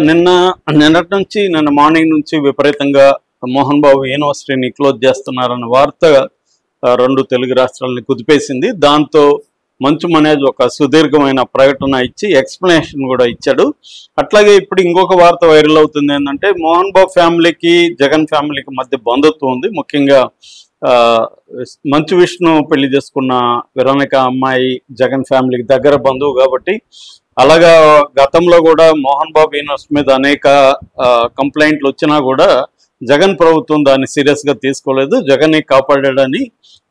నిన్న మార్నింగ్ నుంచి విపరీతంగా మోహన్ బాబు యూనివర్సిటీని క్లోజ్ చేస్తున్నారన్న వార్త రెండు తెలుగు రాష్ట్రాలని కుదిపేసింది. దాంతో మంచు మనోజ్ ఒక సుదీర్ఘమైన ప్రకటన ఇచ్చి ఎక్స్ప్లెనేషన్ కూడా ఇచ్చాడు. అట్లాగే ఇప్పుడు ఇంకొక వార్త వైరల్ అవుతుంది ఏంటంటే, మోహన్ బాబు ఫ్యామిలీకి జగన్ ఫ్యామిలీకి మధ్య బంధుత్వం ఉంది. ముఖ్యంగా మంచు విష్ణు పెళ్లి చేసుకున్న వెరోనిక అమ్మాయి జగన్ ఫ్యామిలీకి దగ్గర బంధువు కాబట్టి, అలాగా గతంలో కూడా మోహన్ బాబు యూనివర్సిటీ మీద అనేక కంప్లైంట్లు వచ్చినా కూడా జగన్ ప్రభుత్వం దాన్ని సీరియస్ గా తీసుకోలేదు. జగన్ కాపాడాడని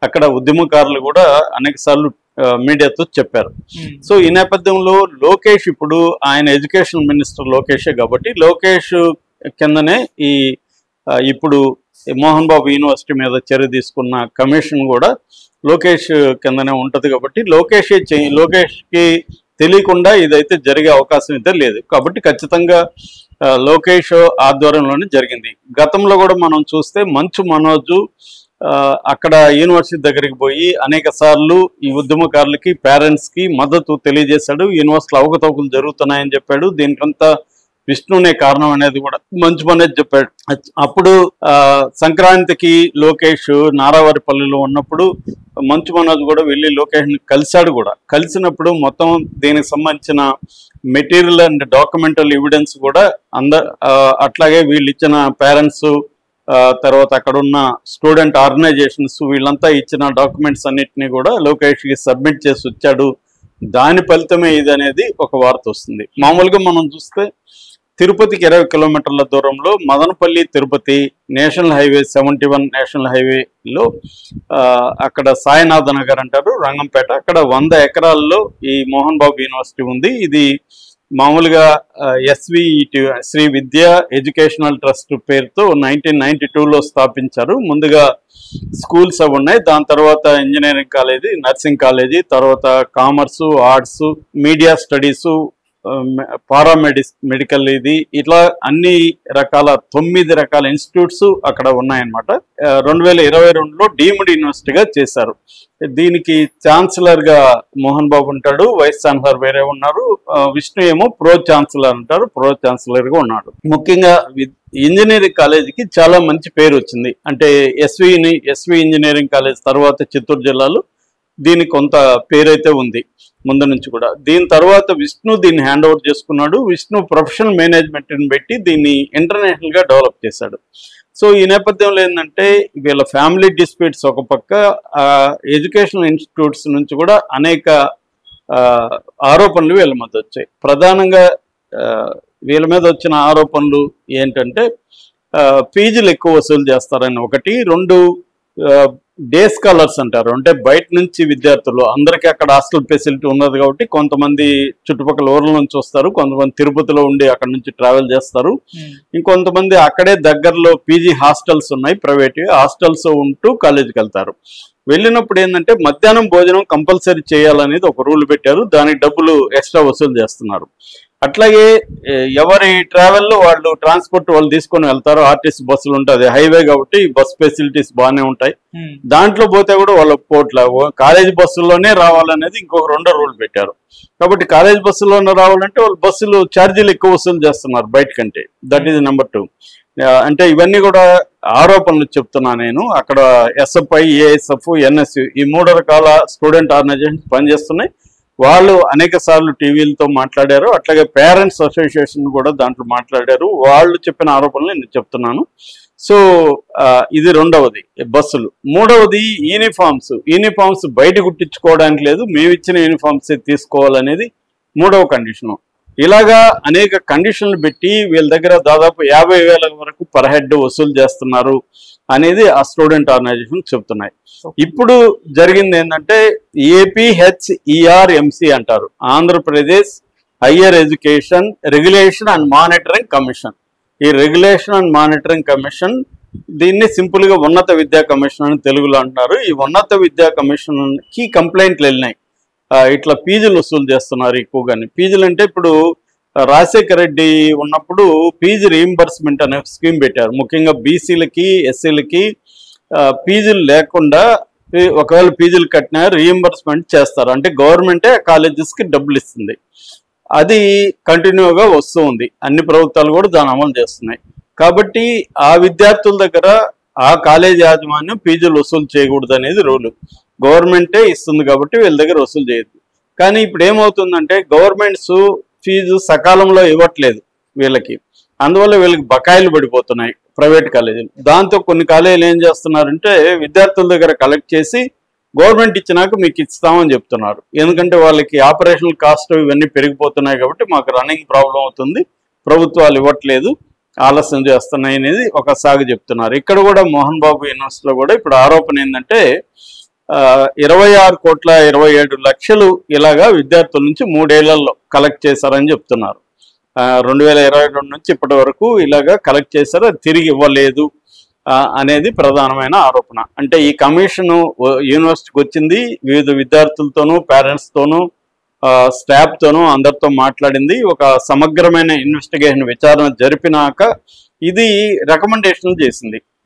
అక్కడ ఉద్యమకారులు కూడా అనేక సార్లు మీడియాతో చెప్పారు. సో ఈ నేపథ్యంలో లోకేష్, ఇప్పుడు ఆయన ఎడ్యుకేషన్ మినిస్టర్ లోకేషే కాబట్టి, లోకేష్ కిందనే ఇప్పుడు మోహన్ బాబు యూనివర్సిటీ మీద చర్య తీసుకున్న కమిషన్ కూడా లోకేష్ కిందనే ఉంటది కాబట్టి, లోకేష్కి తెలియకుండా ఇదైతే జరిగే అవకాశం అయితే లేదు. కాబట్టి ఖచ్చితంగా లోకేష్ ఆధ్వర్యంలోనే జరిగింది. గతంలో కూడా మనం చూస్తే మంచు మనోజ్ అక్కడ యూనివర్సిటీ దగ్గరికి పోయి అనేక సార్లు ఈ ఉద్యమకారులకి, పేరెంట్స్ కి మద్దతు తెలియజేశాడు. యూనివర్సిటీలో అవకతవకలు జరుగుతున్నాయని చెప్పాడు. దీనికంతా విష్ణునే కారణం అనేది కూడా మంచు మనోజ్ చెప్పాడు. అప్పుడు సంక్రాంతికి లోకేష్ నారావారిపల్లిలో ఉన్నప్పుడు మంచు మనోజ్ కూడా వెళ్ళి లోకేష్ని కలిశాడు కూడా. కలిసినప్పుడు మొత్తం దీనికి సంబంధించిన మెటీరియల్ అండ్ డాక్యుమెంటల్ ఎవిడెన్స్ కూడా అట్లాగే వీళ్ళు ఇచ్చిన పేరెంట్స్, తర్వాత అక్కడ ఉన్న స్టూడెంట్ ఆర్గనైజేషన్స్ వీళ్ళంతా ఇచ్చిన డాక్యుమెంట్స్ అన్నిటినీ కూడా లోకేష్కి సబ్మిట్ చేసి వచ్చాడు. దాని ఫలితమే ఇది అనేది ఒక వార్త వస్తుంది. మామూలుగా మనం చూస్తే తిరుపతికి 20 కిలోమీటర్ల దూరంలో Madanapalle Tirupati national highway 71 national హైవేలో అక్కడ సాయినాథ నగర్ అంటారు, రంగంపేట, అక్కడ 100 ఎకరాల్లో ఈ మోహన్ బాబు యూనివర్సిటీ ఉంది. ఇది మామూలుగా SVET శ్రీ విద్యా ఎడ్యుకేషనల్ ట్రస్ట్ పేరుతో 1992లో స్థాపించారు. ముందుగా స్కూల్స్ అవి ఉన్నాయి, దాని తర్వాత ఇంజనీరింగ్ కాలేజీ, నర్సింగ్ కాలేజీ, తర్వాత commerce, arts, media studies, medical, ఇది ఇట్లా అన్ని రకాల 9 రకాల ఇన్స్టిట్యూట్స్ అక్కడ ఉన్నాయన్నమాట. 2022లో డీమ్డ్ యూనివర్సిటీగా చేశారు. దీనికి ఛాన్సలర్ గా మోహన్ బాబు ఉంటాడు, వైస్ ఛాన్సలర్ వేరే ఉన్నారు, విష్ణు ఏమో ప్రో ఛాన్సలర్ అంటారు, ప్రో ఛాన్సలర్ గా ఉన్నాడు. ముఖ్యంగా ఇంజనీరింగ్ కాలేజీకి చాలా మంచి పేరు వచ్చింది. అంటే ఎస్వి ఇంజనీరింగ్ కాలేజ్ తర్వాత చిత్తూరు జిల్లాలో దీనికి కొంత పేరైతే ఉంది ముందు నుంచి కూడా. దీని తర్వాత విష్ణు దీన్ని హ్యాండ్ ఓవర్ చేసుకున్నాడు. విష్ణు ప్రొఫెషనల్ మేనేజ్మెంట్ని పెట్టి దీన్ని ఇంటర్నేషనల్ గా డెవలప్ చేశాడు. సో ఈ నేపథ్యంలో ఏంటంటే, వీళ్ళ ఫ్యామిలీ డిస్ప్యూట్స్ ఒక పక్క, ఎడ్యుకేషనల్ ఇన్స్టిట్యూట్స్ నుంచి కూడా అనేక ఆరోపణలు వీళ్ళ మీద వచ్చాయి. ప్రధానంగా వీళ్ళ మీద వచ్చిన ఆరోపణలు ఏంటంటే, ఫీజులు ఎక్కువ వసూలు చేస్తారని ఒకటి, 2 డే స్కాలర్స్ అంటారు, అంటే బయట నుంచి విద్యార్థులు, అందరికీ అక్కడ హాస్టల్ ఫెసిలిటీ ఉన్నది కాబట్టి కొంతమంది చుట్టుపక్కల ఊర్ల నుంచి వస్తారు, కొంతమంది తిరుపతిలో ఉండి అక్కడ నుంచి ట్రావెల్ చేస్తారు, ఇంకొంతమంది అక్కడే దగ్గరలో పీజీ హాస్టల్స్ ఉన్నాయి, ప్రైవేట్ హాస్టల్స్ ఉంటూ కాలేజీకి వెళ్తారు. వెళ్ళినప్పుడు ఏంటంటే మధ్యాహ్నం భోజనం కంపల్సరీ చేయాలనేది ఒక రూల్ పెట్టారు, దానికి డబ్బులు ఎక్స్ట్రా వసూలు చేస్తున్నారు. అట్లాగే ఎవరి ట్రావెల్లో వాళ్ళు ట్రాన్స్పోర్ట్ వాళ్ళు తీసుకొని వెళ్తారు, ఆర్టీసీ బస్సులు ఉంటుంది, హైవే కాబట్టి బస్ ఫెసిలిటీస్ బాగానే ఉంటాయి. దాంట్లో పోతే కూడా వాళ్ళ పోట్ల కాలేజీ బస్సుల్లోనే రావాలనేది ఇంకొక 2వ రూల్ పెట్టారు. కాబట్టి కాలేజీ బస్సుల్లోనే రావాలంటే వాళ్ళు బస్సులు ఛార్జీలు ఎక్కువ వసూలు చేస్తున్నారు బయట కంటే. That is number 2. అంటే ఇవన్నీ కూడా ఆరోపణలు చెప్తున్నా నేను. అక్కడ SFI, ASF, NSU ఈ 3 రకాల స్టూడెంట్ ఆర్గనైజేషన్స్ పనిచేస్తున్నాయి. వాళ్ళు అనేక సార్లు టీవీలతో మాట్లాడారు. అట్లాగే పేరెంట్స్ అసోసియేషన్ కూడా దాంట్లో మాట్లాడారు. వాళ్ళు చెప్పిన ఆరోపణలు నేను చెప్తున్నాను. సో ఇది 2వది బస్సులు. 3వది యూనిఫామ్స్ బయట కుట్టించుకోవడానికి లేదు, మేము ఇచ్చిన యూనిఫామ్స్ తీసుకోవాలనేది 3వ కండిషను. ఇలాగా అనేక కండిషన్లు పెట్టి వీళ్ళ దగ్గర దాదాపు 50,000 వరకు పర్ హెడ్ వసూలు చేస్తున్నారు అనేది ఆ స్టూడెంట్ ఆర్గనైజేషన్ చెప్తున్నాయి. ఇప్పుడు జరిగింది ఏంటంటే, APHERMC అంటారు, Andhra Pradesh higher education regulation and monitoring commission. ఈ రెగ్యులేషన్ అండ్ మానిటరింగ్ కమిషన్, దీన్ని సింపుల్ గా ఉన్నత విద్యా కమిషన్ అని తెలుగులో అంటున్నారు. ఈ ఉన్నత విద్యా కమిషన్ కి కంప్లైంట్లు వెళ్ళినాయి, ఇట్లా ఫీజులు వసూలు చేస్తున్నారు ఎక్కువగాని. ఫీజులు అంటే ఇప్పుడు రాజశేఖర రెడ్డి ఉన్నప్పుడు ఫీజు రీయింబర్స్మెంట్ అనే స్కీమ్ పెట్టారు. ముఖ్యంగా బీసీలకి, ఎస్సీలకి ఫీజులు లేకుండా ఒకవేళ ఫీజులు కట్టినా రీయింబర్స్మెంట్ చేస్తారు, అంటే గవర్నమెంటే కాలేజెస్కి డబ్బులు ఇస్తుంది. అది కంటిన్యూగా వస్తూ ఉంది. అన్ని ప్రభుత్వాలు కూడా దాన్ని అమలు చేస్తున్నాయి. కాబట్టి ఆ విద్యార్థుల దగ్గర ఆ కాలేజీ యాజమాన్యం ఫీజులు వసూలు చేయకూడదు అనేది రూలు. గవర్నమెంటే ఇస్తుంది కాబట్టి వీళ్ళ దగ్గర వసూలు చేయదు. కానీ ఇప్పుడు ఏమవుతుందంటే గవర్నమెంట్స్ ఫీజు సకాలంలో ఇవ్వట్లేదు వీళ్ళకి. అందువల్ల వీళ్ళకి బకాయిలు పడిపోతున్నాయి ప్రైవేట్ కాలేజీలు. దాంతో కొన్ని కాలేజీలు ఏం చేస్తున్నారంటే విద్యార్థుల దగ్గర కలెక్ట్ చేసి గవర్నమెంట్ ఇచ్చినాక మీకు ఇస్తామని చెప్తున్నారు. ఎందుకంటే వాళ్ళకి ఆపరేషనల్ కాస్ట్ ఇవన్నీ పెరిగిపోతున్నాయి కాబట్టి మాకు రన్నింగ్ ప్రాబ్లం అవుతుంది, ప్రభుత్వాలు ఇవ్వట్లేదు, ఆలస్యం చేస్తున్నాయి అనేది ఒక సాగు చెప్తున్నారు. ఇక్కడ కూడా మోహన్ బాబు యూనివర్సిటీలో కూడా ఇప్పుడు ఆరోపణ ఏంటంటే 26,27,00,000 ఇలాగా విద్యార్థుల నుంచి 3 ఏళ్లలో కలెక్ట్ చేశారని చెప్తున్నారు. 2022 నుంచి ఇప్పటి వరకు ఇలాగా కలెక్ట్ చేశారు, అది తిరిగి ఇవ్వలేదు అనేది ప్రధానమైన ఆరోపణ. అంటే ఈ కమిషన్ యూనివర్సిటీకి వచ్చింది, వివిధ విద్యార్థులతోనూ పేరెంట్స్తోనూ స్టాఫ్తోనూ అందరితో మాట్లాడింది, ఒక సమగ్రమైన ఇన్వెస్టిగేషన్ విచారణ జరిపినాక ఇది రికమెండేషన్ చేసింది.